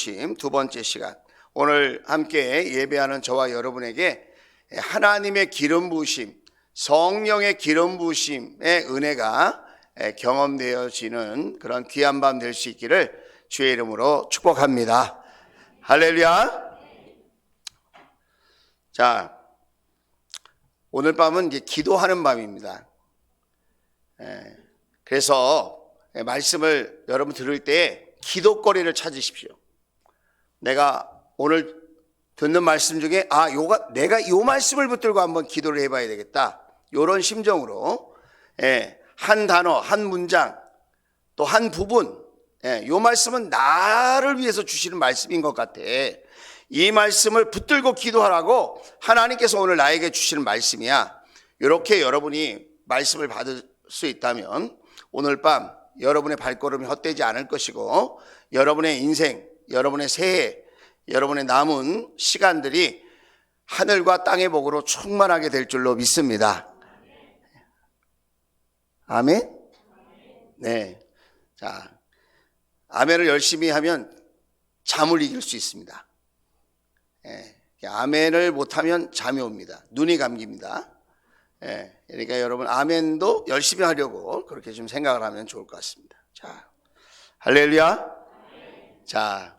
부으심 두 번째 시간, 오늘 함께 예배하는 저와 여러분에게 하나님의 기름 부으심, 성령의 기름 부으심의 은혜가 경험되어지는 그런 귀한 밤 될 수 있기를 주의 이름으로 축복합니다. 할렐루야. 자, 오늘 밤은 이제 기도하는 밤입니다. 그래서 말씀을 여러분 들을 때 기도거리를 찾으십시오. 내가 오늘 듣는 말씀 중에 내가 이 말씀을 붙들고 한번 기도를 해봐야 되겠다, 이런 심정으로 한 단어, 한 문장, 또 한 부분, 이 말씀은 나를 위해서 주시는 말씀인 것 같아. 이 말씀을 붙들고 기도하라고 하나님께서 오늘 나에게 주시는 말씀이야. 이렇게 여러분이 말씀을 받을 수 있다면 오늘 밤 여러분의 발걸음이 헛되지 않을 것이고, 여러분의 인생, 여러분의 새해, 여러분의 남은 시간들이 하늘과 땅의 복으로 충만하게 될 줄로 믿습니다. 아멘? 네. 자, 아멘을 열심히 하면 잠을 이길 수 있습니다. 아멘을 못하면 잠이 옵니다. 눈이 감깁니다. 그러니까 여러분 아멘도 열심히 하려고 그렇게 좀 생각을 하면 좋을 것 같습니다. 자, 할렐루야. 자,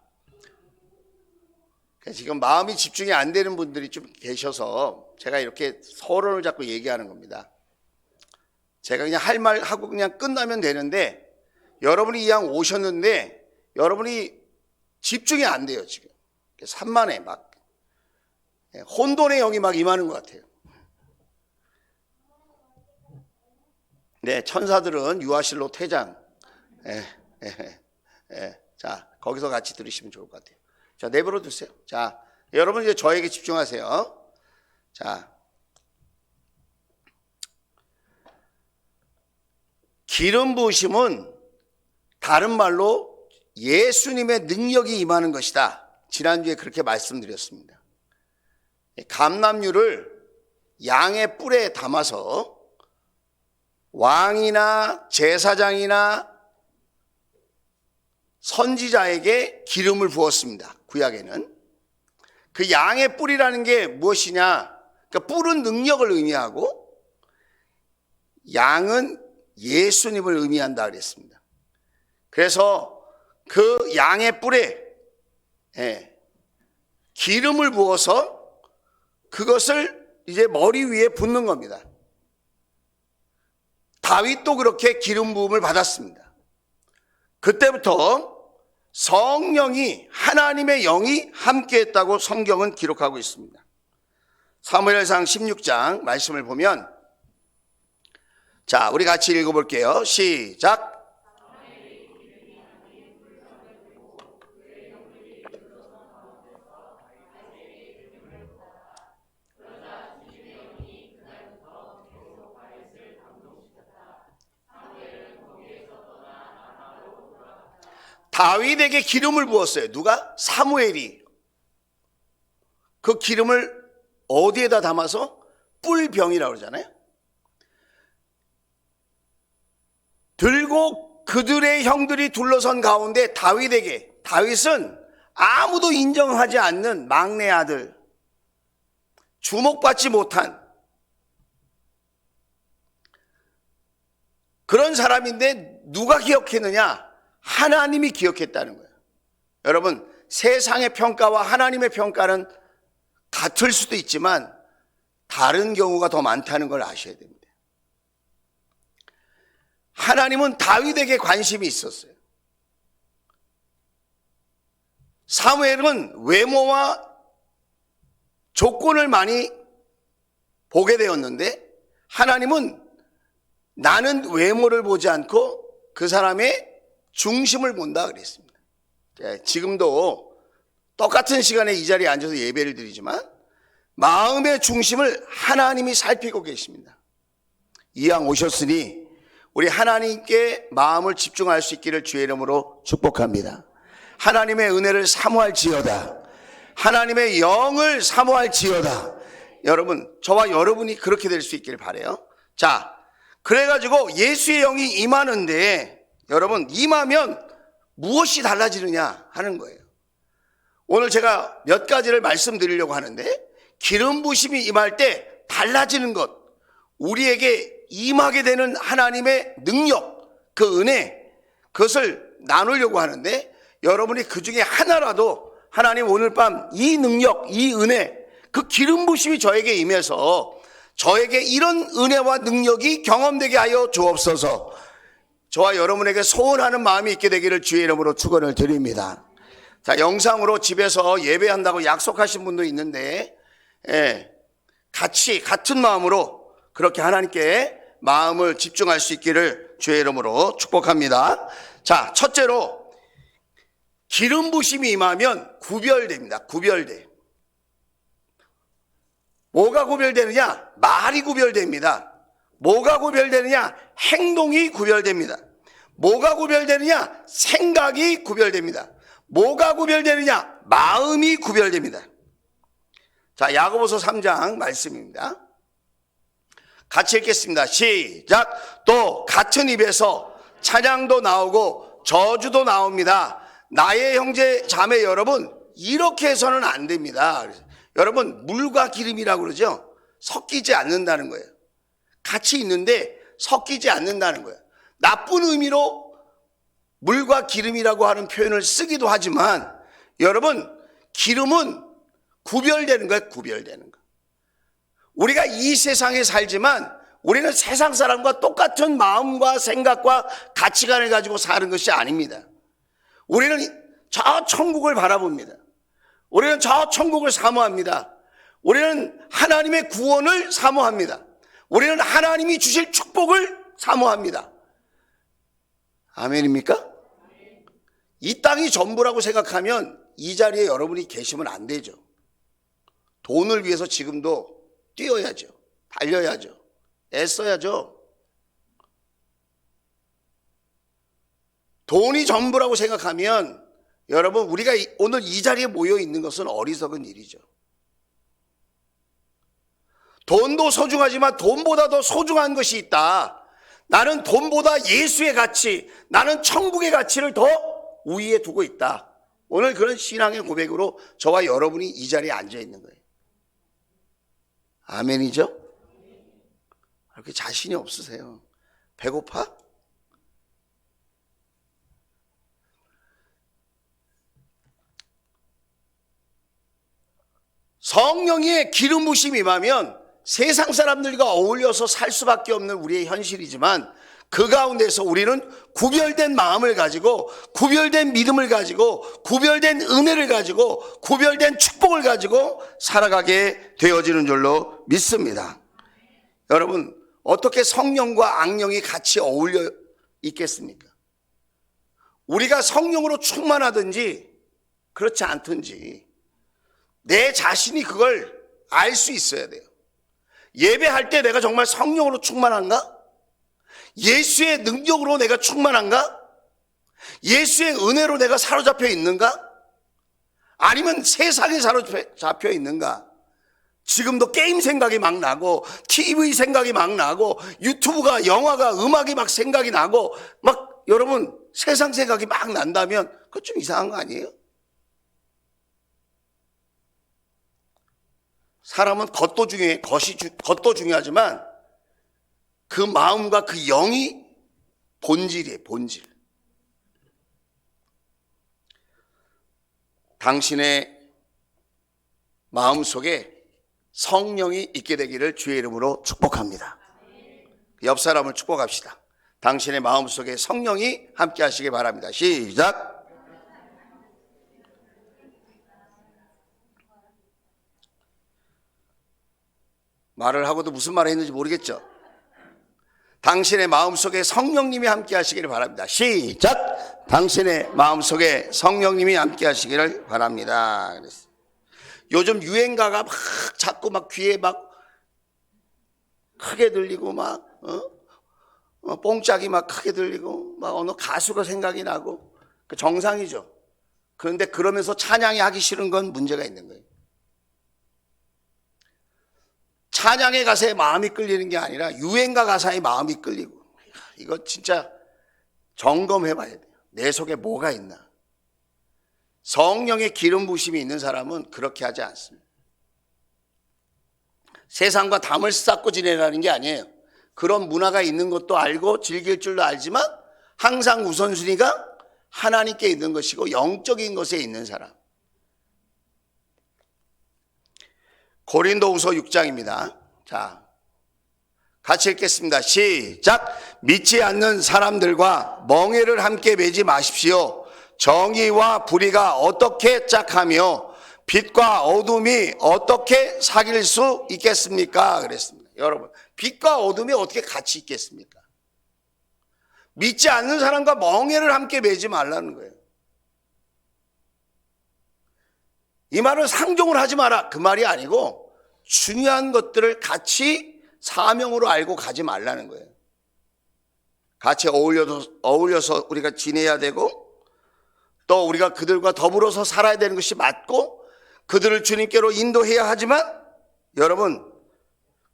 지금 마음이 집중이 안 되는 분들이 좀 계셔서 제가 이렇게 서론을 잡고 얘기하는 겁니다. 제가 그냥 할 말 하고 그냥 끝나면 되는데, 여러분이 이왕 오셨는데 여러분이 집중이 안 돼요. 지금 산만해, 막 혼돈의 영이 막 임하는 것 같아요. 네, 천사들은 유아실로 퇴장. 자, 거기서 같이 들으시면 좋을 것 같아요. 자, 내버려 두세요. 자, 여러분 이제 저에게 집중하세요. 자, 기름 부으심은 다른 말로 예수님의 능력이 임하는 것이다. 지난주에 그렇게 말씀드렸습니다. 감람유를 양의 뿔에 담아서 왕이나 제사장이나 선지자에게 기름을 부었습니다. 구약에는. 그 양의 뿔이라는 게 무엇이냐? 그러니까 뿔은 능력을 의미하고 양은 예수님을 의미한다 그랬습니다. 그래서 그 양의 뿔에 기름을 부어서 그것을 이제 머리 위에 붓는 겁니다. 다윗도 그렇게 기름 부음을 받았습니다. 그때부터 성령이, 하나님의 영이 함께했다고 성경은 기록하고 있습니다. 사무엘상 16장 말씀을 보면, 자, 우리 같이 읽어볼게요. 시작. 다윗에게 기름을 부었어요. 누가? 사무엘이. 그 기름을 어디에다 담아서? 뿔병이라고 그러잖아요. 들고 그들의 형들이 둘러선 가운데 다윗은 아무도 인정하지 않는 막내 아들, 주목받지 못한 그런 사람인데 누가 기억했느냐? 하나님이 기억했다는 거예요. 여러분, 세상의 평가와 하나님의 평가는 같을 수도 있지만 다른 경우가 더 많다는 걸 아셔야 됩니다. 하나님은 다윗에게 관심이 있었어요. 사무엘은 외모와 조건을 많이 보게 되었는데, 하나님은 나는 외모를 보지 않고 그 사람의 중심을 본다 그랬습니다. 지금도 똑같은 시간에 이 자리에 앉아서 예배를 드리지만 마음의 중심을 하나님이 살피고 계십니다. 이왕 오셨으니 우리 하나님께 마음을 집중할 수 있기를 주의 이름으로 축복합니다. 하나님의 은혜를 사모할지어다. 하나님의 영을 사모할지어다. 여러분, 저와 여러분이 그렇게 될 수 있기를 바라요. 자, 그래가지고 예수의 영이 임하는데, 여러분, 임하면 무엇이 달라지느냐 하는 거예요. 오늘 제가 몇 가지를 말씀드리려고 하는데, 기름 부심이 임할 때 달라지는 것, 우리에게 임하게 되는 하나님의 능력, 그 은혜, 그것을 나누려고 하는데, 여러분이 그 중에 하나라도 하나님 오늘 밤 이 능력, 이 은혜, 그 기름 부심이 저에게 임해서 저에게 이런 은혜와 능력이 경험되게 하여 주옵소서. 저와 여러분에게 소원하는 마음이 있게 되기를 주의 이름으로 축원을 드립니다. 자, 영상으로 집에서 예배한다고 약속하신 분도 있는데, 같은 마음으로 그렇게 하나님께 마음을 집중할 수 있기를 주의 이름으로 축복합니다. 자, 첫째로 기름 부심이 임하면 구별됩니다. 구별돼. 뭐가 구별되느냐? 말이 구별됩니다. 뭐가 구별되느냐? 행동이 구별됩니다. 뭐가 구별되느냐? 생각이 구별됩니다. 뭐가 구별되느냐? 마음이 구별됩니다. 자, 야고보서 3장 말씀입니다. 같이 읽겠습니다. 시작. 또 같은 입에서 찬양도 나오고 저주도 나옵니다. 나의 형제 자매 여러분, 이렇게 해서는 안 됩니다. 여러분, 물과 기름이라고 그러죠? 섞이지 않는다는 거예요. 같이 있는데 섞이지 않는다는 거예요. 나쁜 의미로 물과 기름이라고 하는 표현을 쓰기도 하지만, 여러분, 기름은 구별되는 거예요. 구별되는 거. 우리가 이 세상에 살지만 우리는 세상 사람과 똑같은 마음과 생각과 가치관을 가지고 사는 것이 아닙니다. 우리는 저 천국을 바라봅니다. 우리는 저 천국을 사모합니다. 우리는 하나님의 구원을 사모합니다. 우리는 하나님이 주실 축복을 사모합니다. 아멘입니까? 이 땅이 전부라고 생각하면 이 자리에 여러분이 계시면 안 되죠. 돈을 위해서 지금도 뛰어야죠. 달려야죠. 애써야죠. 돈이 전부라고 생각하면 여러분, 우리가 오늘 이 자리에 모여 있는 것은 어리석은 일이죠. 돈도 소중하지만 돈보다 더 소중한 것이 있다. 나는 돈보다 예수의 가치, 나는 천국의 가치를 더 우위에 두고 있다. 오늘 그런 신앙의 고백으로 저와 여러분이 이 자리에 앉아 있는 거예요. 아멘이죠? 그렇게 자신이 없으세요? 배고파? 성령의 기름 부심이 임하면 세상 사람들과 어울려서 살 수밖에 없는 우리의 현실이지만, 그 가운데서 우리는 구별된 마음을 가지고, 구별된 믿음을 가지고, 구별된 은혜를 가지고, 구별된 축복을 가지고 살아가게 되어지는 줄로 믿습니다. 여러분, 어떻게 성령과 악령이 같이 어울려 있겠습니까? 우리가 성령으로 충만하든지 그렇지 않든지 내 자신이 그걸 알 수 있어야 돼요. 예배할 때 내가 정말 성령으로 충만한가? 예수의 능력으로 내가 충만한가? 예수의 은혜로 내가 사로잡혀 있는가? 아니면 세상에 사로잡혀 있는가? 지금도 게임 생각이 막 나고, TV 생각이 막 나고, 유튜브가, 영화가, 음악이 막 생각이 나고, 막 여러분 세상 생각이 막 난다면 그거 좀 이상한 거 아니에요? 사람은 겉도 중요하지만 그 마음과 그 영이 본질이에요. 본질. 당신의 마음속에 성령이 있게 되기를 주의 이름으로 축복합니다. 옆 사람을 축복합시다. 당신의 마음속에 성령이 함께 하시기 바랍니다. 시작. 말을 하고도 무슨 말을 했는지 모르겠죠? 당신의 마음속에 성령님이 함께 하시기를 바랍니다. 시작. 당신의 마음속에 성령님이 함께 하시기를 바랍니다. 그랬어요. 요즘 유행가가 막 자꾸 막 귀에 막 크게 들리고 막 뽕짝이 막 크게 들리고 막 어느 가수가 생각이 나고, 그 정상이죠. 그런데 그러면서 찬양이 하기 싫은 건 문제가 있는 거예요. 찬양의 가사에 마음이 끌리는 게 아니라 유행가 가사에 마음이 끌리고, 이거 진짜 점검해 봐야 돼요. 내 속에 뭐가 있나? 성령의 기름 부심이 있는 사람은 그렇게 하지 않습니다. 세상과 담을 쌓고 지내라는 게 아니에요. 그런 문화가 있는 것도 알고 즐길 줄도 알지만 항상 우선순위가 하나님께 있는 것이고 영적인 것에 있는 사람. 고린도후서 6장입니다. 자, 같이 읽겠습니다. 시작. 믿지 않는 사람들과 멍에를 함께 매지 마십시오. 정의와 불의가 어떻게 짝하며 빛과 어둠이 어떻게 사귈 수 있겠습니까? 그랬습니다. 여러분, 빛과 어둠이 어떻게 같이 있겠습니까? 믿지 않는 사람과 멍에를 함께 매지 말라는 거예요. 이 말은 상종을 하지 마라, 그 말이 아니고 중요한 것들을 같이 사명으로 알고 가지 말라는 거예요. 같이 어울려서 우리가 지내야 되고, 또 우리가 그들과 더불어서 살아야 되는 것이 맞고, 그들을 주님께로 인도해야 하지만, 여러분,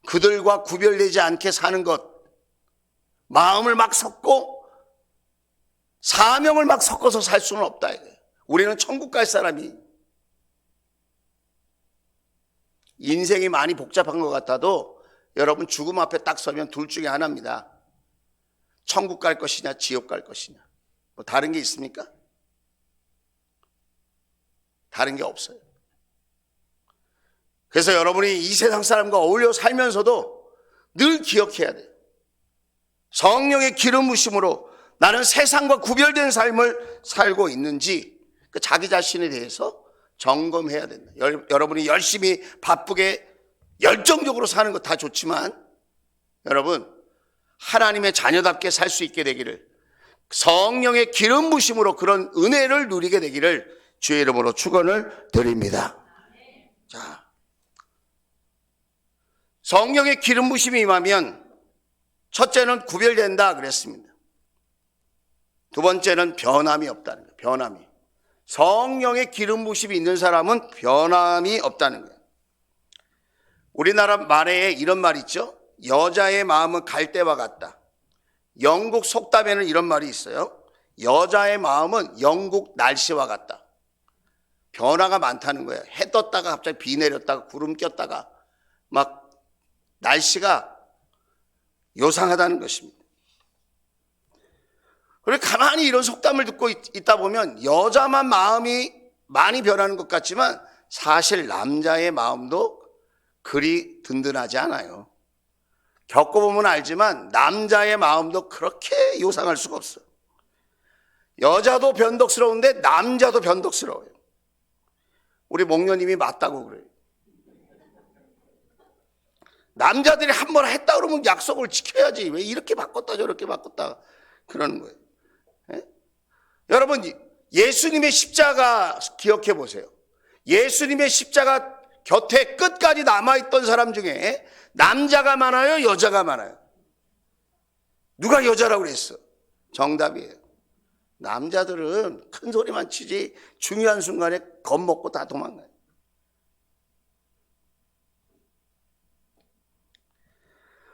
그들과 구별되지 않게 사는 것, 마음을 막 섞고 사명을 막 섞어서 살 수는 없다 이거예요. 우리는 천국 갈 사람이, 인생이 많이 복잡한 것 같아도 여러분 죽음 앞에 딱 서면 둘 중에 하나입니다. 천국 갈 것이냐 지옥 갈 것이냐. 뭐 다른 게 있습니까? 다른 게 없어요. 그래서 여러분이 이 세상 사람과 어울려 살면서도 늘 기억해야 돼요. 성령의 기름 부심으로 나는 세상과 구별된 삶을 살고 있는지 자기 자신에 대해서 점검해야 된다. 여러분이 열심히 바쁘게 열정적으로 사는 거 다 좋지만 여러분 하나님의 자녀답게 살 수 있게 되기를, 성령의 기름 부심으로 그런 은혜를 누리게 되기를 주의 이름으로 축원을 드립니다. 자, 성령의 기름 부심이 임하면 첫째는 구별된다 그랬습니다. 두 번째는 변함이 없다는 거예요. 변함이. 성령의 기름 부심이 있는 사람은 변함이 없다는 거예요. 우리나라 말에 이런 말 있죠. 여자의 마음은 갈대와 같다. 영국 속담에는 이런 말이 있어요. 여자의 마음은 영국 날씨와 같다. 변화가 많다는 거예요. 해 떴다가 갑자기 비 내렸다가 구름 꼈다가 막 날씨가 요상하다는 것입니다. 그리고 가만히 이런 속담을 듣고 있다 보면 여자만 마음이 많이 변하는 것 같지만 사실 남자의 마음도 그리 든든하지 않아요. 겪어보면 알지만 남자의 마음도 그렇게 요상할 수가 없어요. 여자도 변덕스러운데 남자도 변덕스러워요. 우리 목녀님이 맞다고 그래요. 남자들이 한 번 했다 그러면 약속을 지켜야지. 왜 이렇게 바꿨다 저렇게 바꿨다 그러는 거예요. 예? 여러분 예수님의 십자가 기억해 보세요. 예수님의 십자가 곁에 끝까지 남아있던 사람 중에 남자가 많아요 여자가 많아요? 누가 여자라고 그랬어? 정답이에요. 남자들은 큰 소리만 치지 중요한 순간에 겁먹고 다 도망가요.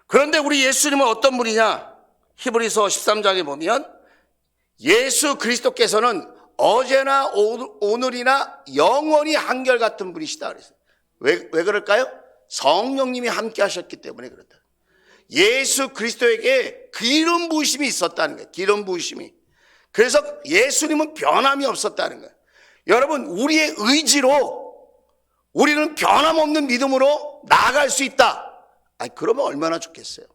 그런데 우리 예수님은 어떤 분이냐? 히브리서 13장에 보면 예수 그리스도께서는 어제나 오늘이나 영원히 한결같은 분이시다 그랬어요. 왜 그럴까요? 성령님이 함께 하셨기 때문에 그렇다. 예수 그리스도에게 기름 부으심이 있었다는 거예요. 기름 부으심이. 그래서 예수님은 변함이 없었다는 거예요. 여러분 우리의 의지로 우리는 변함없는 믿음으로 나아갈 수 있다. 그러면 얼마나 좋겠어요.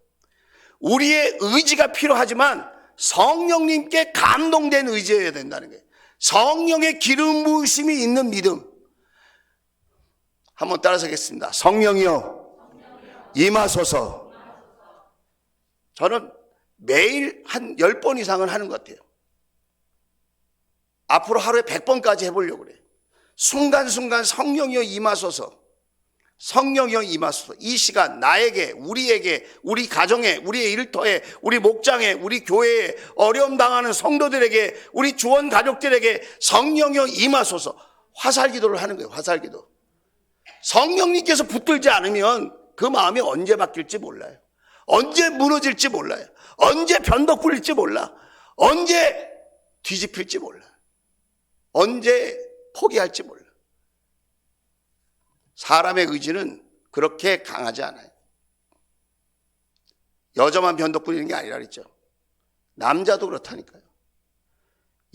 우리의 의지가 필요하지만 성령님께 감동된 의지여야 된다는 거예요. 성령의 기름 부으심이 있는 믿음. 한번 따라서 하겠습니다. 성령이여 임하소서. 저는 매일 한 10번 이상은 하는 것 같아요. 앞으로 하루에 100번까지 해보려고 그래요. 순간순간 성령이여 임하소서. 성령이여 임하소서. 이 시간 나에게, 우리에게, 우리 가정에, 우리의 일터에, 우리 목장에, 우리 교회에, 어려움 당하는 성도들에게, 우리 주원 가족들에게 성령이여 임하소서. 화살기도를 하는 거예요. 화살기도. 성령님께서 붙들지 않으면 그 마음이 언제 바뀔지 몰라요. 언제 무너질지 몰라요. 언제 변덕 부릴지 몰라. 언제 뒤집힐지 몰라. 언제 포기할지 몰라. 사람의 의지는 그렇게 강하지 않아요. 여자만 변덕 부리는 게 아니라 그랬죠. 남자도 그렇다니까요.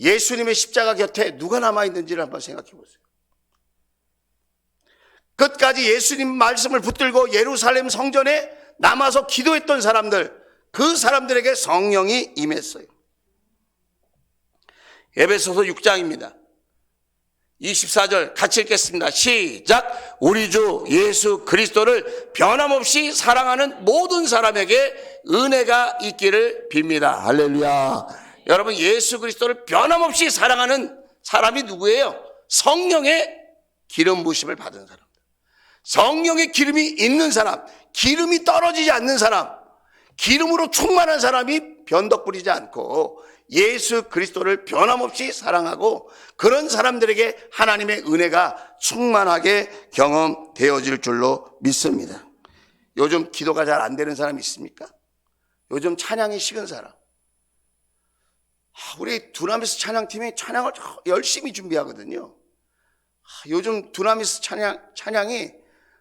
예수님의 십자가 곁에 누가 남아있는지를 한번 생각해 보세요. 끝까지 예수님 말씀을 붙들고 예루살렘 성전에 남아서 기도했던 사람들, 그 사람들에게 성령이 임했어요. 에베소서 6장입니다. 24절 같이 읽겠습니다. 시작. 우리 주 예수 그리스도를 변함없이 사랑하는 모든 사람에게 은혜가 있기를 빕니다. 할렐루야. 여러분, 예수 그리스도를 변함없이 사랑하는 사람이 누구예요? 성령의 기름 부으심을 받은 사람, 성령의 기름이 있는 사람, 기름이 떨어지지 않는 사람, 기름으로 충만한 사람이 변덕 부리지 않고 예수 그리스도를 변함없이 사랑하고 그런 사람들에게 하나님의 은혜가 충만하게 경험되어질 줄로 믿습니다. 요즘 기도가 잘 안 되는 사람 있습니까? 요즘 찬양이 식은 사람. 우리 두나미스 찬양팀이 찬양을 열심히 준비하거든요. 요즘 두나미스 찬양이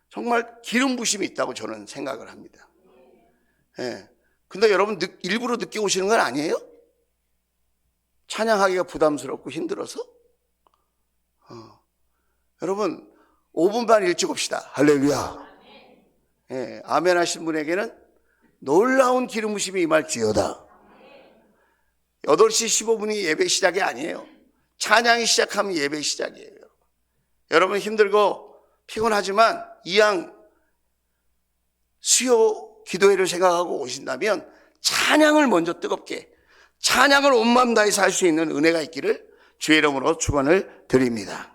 정말 기름 부심이 있다고 저는 생각을 합니다. 예. 근데 여러분 일부러 늦게 오시는 건 아니에요? 찬양하기가 부담스럽고 힘들어서? 여러분 5분만 일찍 옵시다. 할렐루야. 예. 아멘 하신 분에게는 놀라운 기름 부심이 임할지어다. 8시 15분이 예배 시작이 아니에요. 찬양이 시작하면 예배 시작이에요. 여러분 힘들고 피곤하지만 이왕 수요 기도회를 생각하고 오신다면 찬양을 먼저 뜨겁게, 찬양을 온 마음 다해서 할 수 있는 은혜가 있기를 주의 이름으로 축원을 드립니다.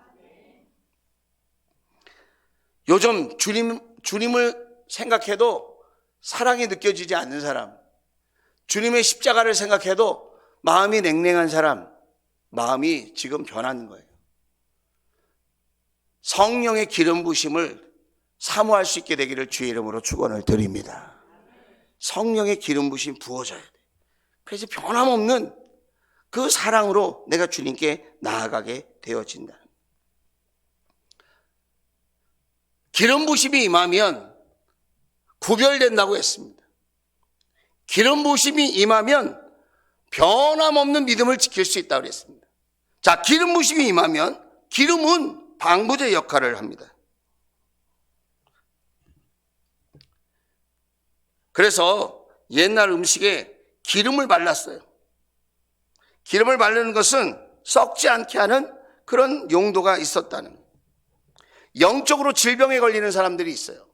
요즘 주님을 생각해도 사랑이 느껴지지 않는 사람, 주님의 십자가를 생각해도 마음이 냉랭한 사람, 마음이 지금 변하는 거예요. 성령의 기름 부심을 사모할 수 있게 되기를 주의 이름으로 축원을 드립니다. 성령의 기름 부심 부어져야 돼. 그래서 변함없는 그 사랑으로 내가 주님께 나아가게 되어진다. 기름 부심이 임하면 구별된다고 했습니다. 기름 부심이 임하면 변함없는 믿음을 지킬 수 있다고 그랬습니다. 자, 기름 부심이 임하면 기름은 방부제 역할을 합니다. 그래서 옛날 음식에 기름을 발랐어요. 기름을 바르는 것은 썩지 않게 하는 그런 용도가 있었다는 거예요. 영적으로 질병에 걸리는 사람들이 있어요.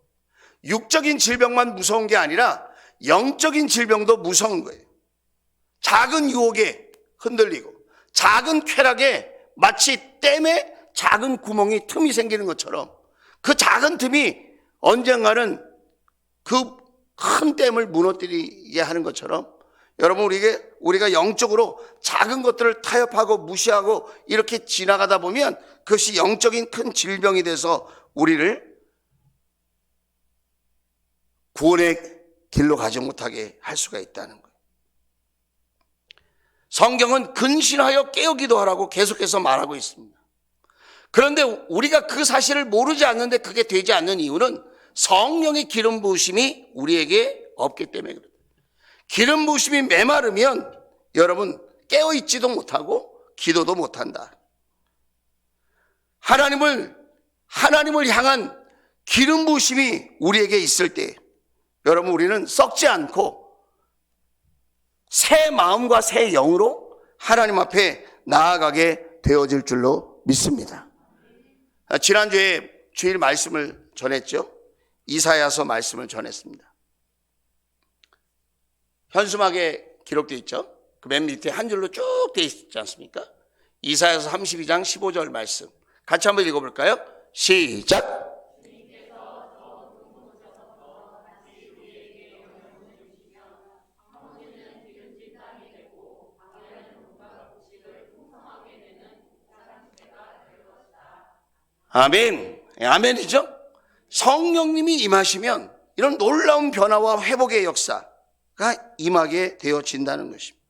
육적인 질병만 무서운 게 아니라 영적인 질병도 무서운 거예요. 작은 유혹에 흔들리고 작은 쾌락에 마치 댐에 작은 구멍이 틈이 생기는 것처럼 그 작은 틈이 언젠가는 그 큰 댐을 무너뜨리게 하는 것처럼 여러분 우리가 영적으로 작은 것들을 타협하고 무시하고 이렇게 지나가다 보면 그것이 영적인 큰 질병이 돼서 우리를 구원의 길로 가지 못하게 할 수가 있다는 거예요. 성경은 근신하여 깨어 기도하라고 계속해서 말하고 있습니다. 그런데 우리가 그 사실을 모르지 않는데 그게 되지 않는 이유는 성령의 기름 부으심이 우리에게 없기 때문에 그래요. 기름 부으심이 메마르면 여러분 깨어있지도 못하고 기도도 못한다. 하나님을 향한 기름 부으심이 우리에게 있을 때 여러분 우리는 썩지 않고 새 마음과 새 영으로 하나님 앞에 나아가게 되어질 줄로 믿습니다. 지난주에 주일 말씀을 전했죠. 이사야서 말씀을 전했습니다. 현수막에 기록되어 있죠. 그 맨 밑에 한 줄로 쭉 되어 있지 않습니까? 이사야서 32장 15절 말씀 같이 한번 읽어볼까요? 시작. 아멘. 아멘이죠? 성령님이 임하시면 이런 놀라운 변화와 회복의 역사가 임하게 되어진다는 것입니다.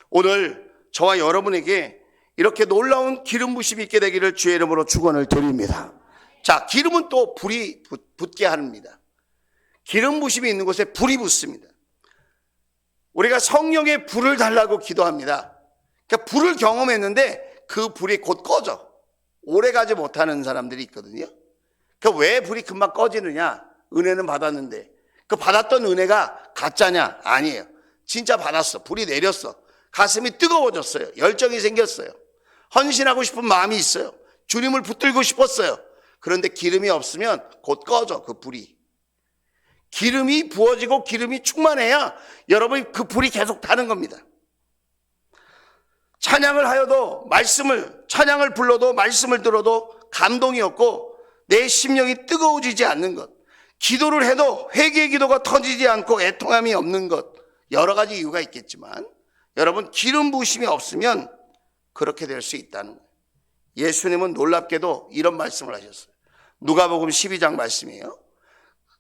오늘 저와 여러분에게 이렇게 놀라운 기름 부심이 있게 되기를 주의 이름으로 축원을 드립니다. 자, 기름은 또 불이 붙게 합니다. 기름 부심이 있는 곳에 불이 붙습니다. 우리가 성령의 불을 달라고 기도합니다. 그러니까 불을 경험했는데 그 불이 곧 꺼져. 오래 가지 못하는 사람들이 있거든요. 그러니까 왜 불이 금방 꺼지느냐? 은혜는 받았는데 그 받았던 은혜가 가짜냐? 아니에요. 진짜 받았어. 불이 내렸어. 가슴이 뜨거워졌어요. 열정이 생겼어요. 헌신하고 싶은 마음이 있어요. 주님을 붙들고 싶었어요. 그런데 기름이 없으면 곧 꺼져, 그 불이. 기름이 부어지고 기름이 충만해야 여러분이 그 불이 계속 타는 겁니다. 찬양을 하여도 찬양을 불러도 말씀을 들어도 감동이 없고 내 심령이 뜨거워지지 않는 것, 기도를 해도 회개의 기도가 터지지 않고 애통함이 없는 것, 여러 가지 이유가 있겠지만 여러분, 기름 부으심이 없으면 그렇게 될 수 있다는 거예요. 예수님은 놀랍게도 이런 말씀을 하셨어요. 누가복음 12장 말씀이에요.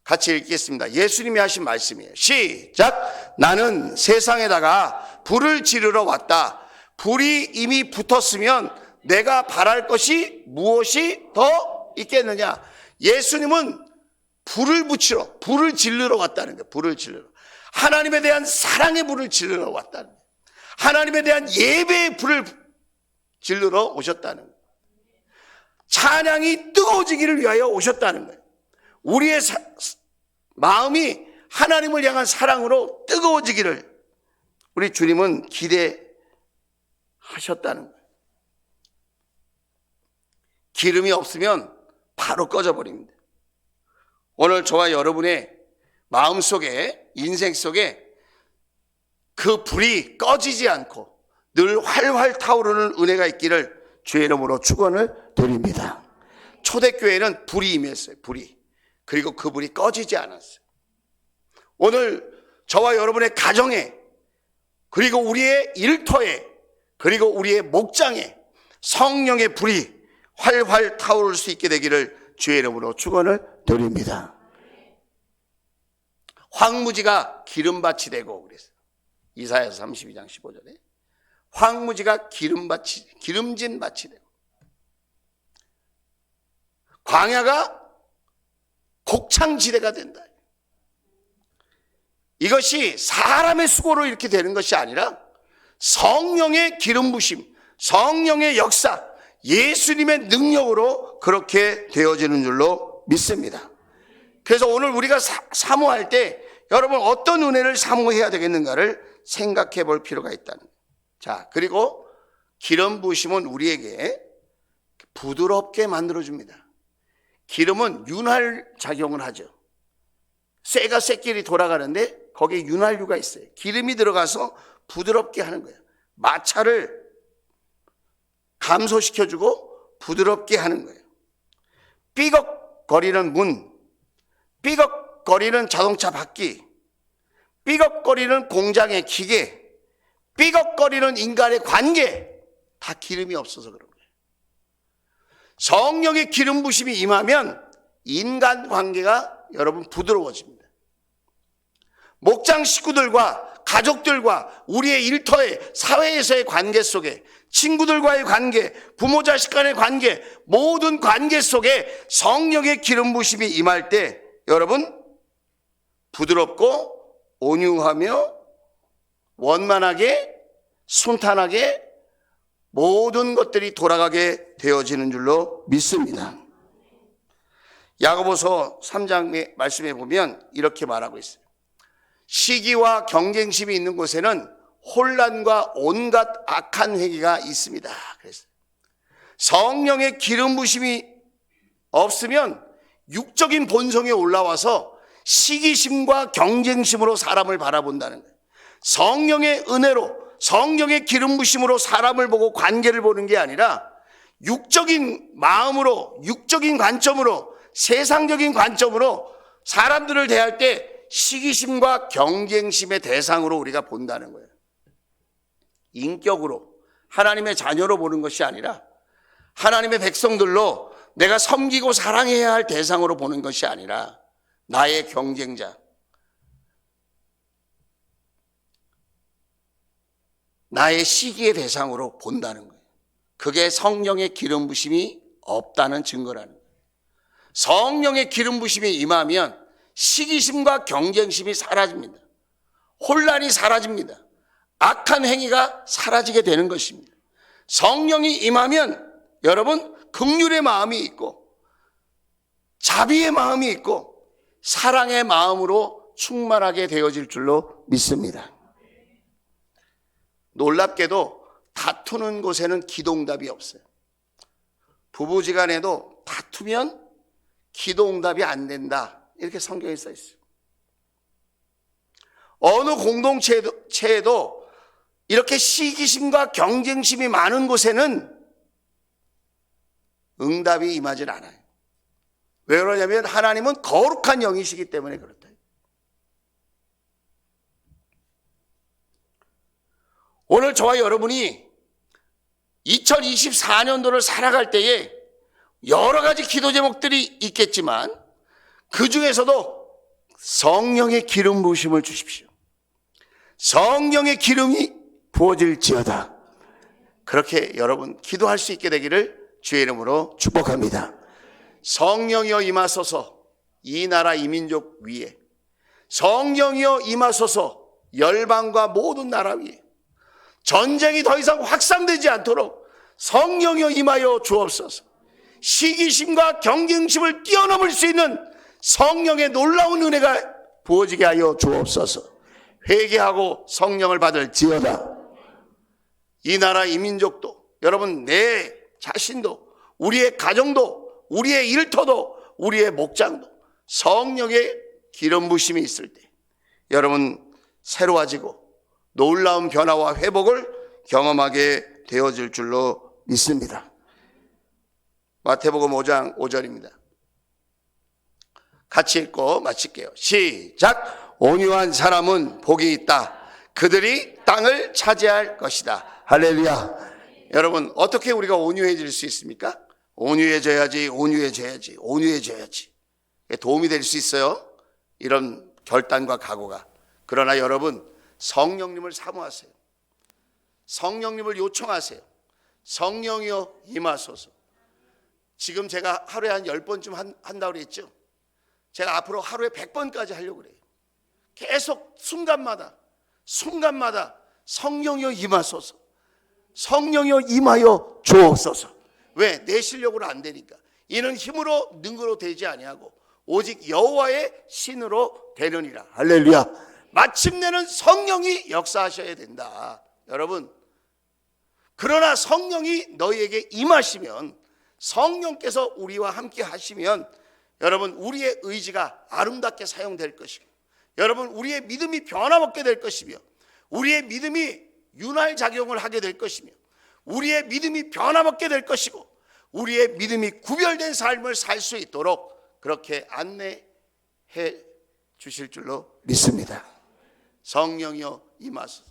같이 읽겠습니다. 예수님이 하신 말씀이에요. 시작. 나는 세상에다가 불을 지르러 왔다. 불이 이미 붙었으면 내가 바랄 것이 무엇이 더 있겠느냐. 예수님은 불을 질르러 왔다는 거예요. 불을 질르러. 하나님에 대한 사랑의 불을 질르러 왔다는 거예요. 하나님에 대한 예배의 불을 질르러 오셨다는 거예요. 찬양이 뜨거워지기를 위하여 오셨다는 거예요. 우리의 마음이 하나님을 향한 사랑으로 뜨거워지기를 우리 주님은 기대하셨다는 거예요. 기름이 없으면 바로 꺼져버립니다. 오늘 저와 여러분의 마음속에, 인생 속에 그 불이 꺼지지 않고 늘 활활 타오르는 은혜가 있기를 주의 이름으로 축원을 드립니다. 초대교회는 불이 임했어요. 불이. 그리고 그 불이 꺼지지 않았어요. 오늘 저와 여러분의 가정에, 그리고 우리의 일터에, 그리고 우리의 목장에 성령의 불이 활활 타오를 수 있게 되기를 주의 이름으로 축원을 드립니다. 황무지가 기름밭이 되고 그랬어요. 이사야서 32장 15절에 황무지가 기름진 밭이 되고 광야가 곡창지대가 된다. 이것이 사람의 수고로 이렇게 되는 것이 아니라 성령의 기름 부심, 성령의 역사, 예수님의 능력으로 그렇게 되어지는 줄로 믿습니다. 그래서 오늘 우리가 사모할 때 여러분 어떤 은혜를 사모해야 되겠는가를 생각해 볼 필요가 있다는 거예요. 자, 그리고 기름 부으심은 우리에게 부드럽게 만들어줍니다. 기름은 윤활 작용을 하죠. 쇠가 쇠끼리 돌아가는데 거기에 윤활유가 있어요. 기름이 들어가서 부드럽게 하는 거예요. 마찰을 감소시켜주고 부드럽게 하는 거예요. 삐걱거리는 문, 삐걱거리는 자동차 바퀴, 삐걱거리는 공장의 기계, 삐걱거리는 인간의 관계, 다 기름이 없어서 그런 거예요. 성령의 기름 부심이 임하면 인간 관계가 여러분 부드러워집니다. 목장 식구들과 가족들과 우리의 일터의 사회에서의 관계 속에, 친구들과의 관계, 부모 자식 간의 관계, 모든 관계 속에 성령의 기름 부심이 임할 때 여러분 부드럽고 온유하며 원만하게 순탄하게 모든 것들이 돌아가게 되어지는 줄로 믿습니다. 야고보서 3장의 말씀에 보면 이렇게 말하고 있어요. 시기와 경쟁심이 있는 곳에는 혼란과 온갖 악한 행위가 있습니다. 그래서 성령의 기름 부심이 없으면 육적인 본성에 올라와서 시기심과 경쟁심으로 사람을 바라본다는 거예요. 성령의 은혜로, 성령의 기름 부심으로 사람을 보고 관계를 보는 게 아니라 육적인 마음으로, 육적인 관점으로, 세상적인 관점으로 사람들을 대할 때 시기심과 경쟁심의 대상으로 우리가 본다는 거예요. 인격으로, 하나님의 자녀로 보는 것이 아니라 하나님의 백성들로 내가 섬기고 사랑해야 할 대상으로 보는 것이 아니라 나의 경쟁자, 나의 시기의 대상으로 본다는 거예요. 그게 성령의 기름 부심이 없다는 증거라는 거예요. 성령의 기름 부심이 임하면 시기심과 경쟁심이 사라집니다. 혼란이 사라집니다. 악한 행위가 사라지게 되는 것입니다. 성령이 임하면 여러분 긍휼의 마음이 있고 자비의 마음이 있고 사랑의 마음으로 충만하게 되어질 줄로 믿습니다. 놀랍게도 다투는 곳에는 기도응답이 없어요. 부부지간에도 다투면 기도응답이 안 된다, 이렇게 성경에 써 있어요. 어느 공동체에도 이렇게 시기심과 경쟁심이 많은 곳에는 응답이 임하질 않아요. 왜 그러냐면 하나님은 거룩한 영이시기 때문에 그렇다. 오늘 저와 여러분이 2024년도를 살아갈 때에 여러 가지 기도 제목들이 있겠지만 그 중에서도 성령의 기름 부으심을 주십시오. 성령의 기름이 부어질지어다. 그렇게 여러분 기도할 수 있게 되기를 주의 이름으로 축복합니다. 성령이여 임하소서 이 나라 이 민족 위에, 성령이여 임하소서 열방과 모든 나라 위에, 전쟁이 더 이상 확산되지 않도록 성령이여 임하여 주옵소서. 시기심과 경쟁심을 뛰어넘을 수 있는 성령의 놀라운 은혜가 부어지게 하여 주옵소서. 회개하고 성령을 받을지어다. 이 나라 이 민족도, 여러분 내 자신도, 우리의 가정도, 우리의 일터도, 우리의 목장도 성령의 기름 부심이 있을 때 여러분 새로워지고 놀라운 변화와 회복을 경험하게 되어질 줄로 믿습니다. 마태복음 5장 5절입니다. 같이 읽고 마칠게요. 시작. 온유한 사람은 복이 있다. 그들이 땅을 차지할 것이다. 할렐루야. 여러분 어떻게 우리가 온유해질 수 있습니까? 온유해져야지. 도움이 될 수 있어요, 이런 결단과 각오가. 그러나 여러분 성령님을 사모하세요. 성령님을 요청하세요. 성령이여 임하소서. 지금 제가 하루에 한 10번쯤 한다고 그랬죠. 제가 앞으로 하루에 100번까지 하려고 그래요. 계속 순간마다 성령이여 임하소서, 성령이여 임하여 주옵소서. 왜? 내 실력으로 안 되니까. 이는 힘으로 능으로 되지 아니하고 오직 여호와의 신으로 되느니라. 할렐루야. 마침내는 성령이 역사하셔야 된다. 여러분, 그러나 성령이 너희에게 임하시면, 성령께서 우리와 함께 하시면 여러분 우리의 의지가 아름답게 사용될 것이고, 여러분 우리의 믿음이 변화먹게 될 것이며, 우리의 믿음이 윤활작용을 하게 될 것이며, 우리의 믿음이 변화먹게 될 것이고, 우리의 믿음이 구별된 삶을 살 수 있도록 그렇게 안내해 주실 줄로 믿습니다. 성령이여 임하소서.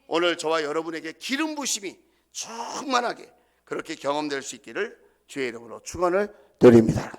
오늘 저와 여러분에게 기름 부심이 충만하게 그렇게 경험될 수 있기를 주의 이름으로 축원을 드립니다.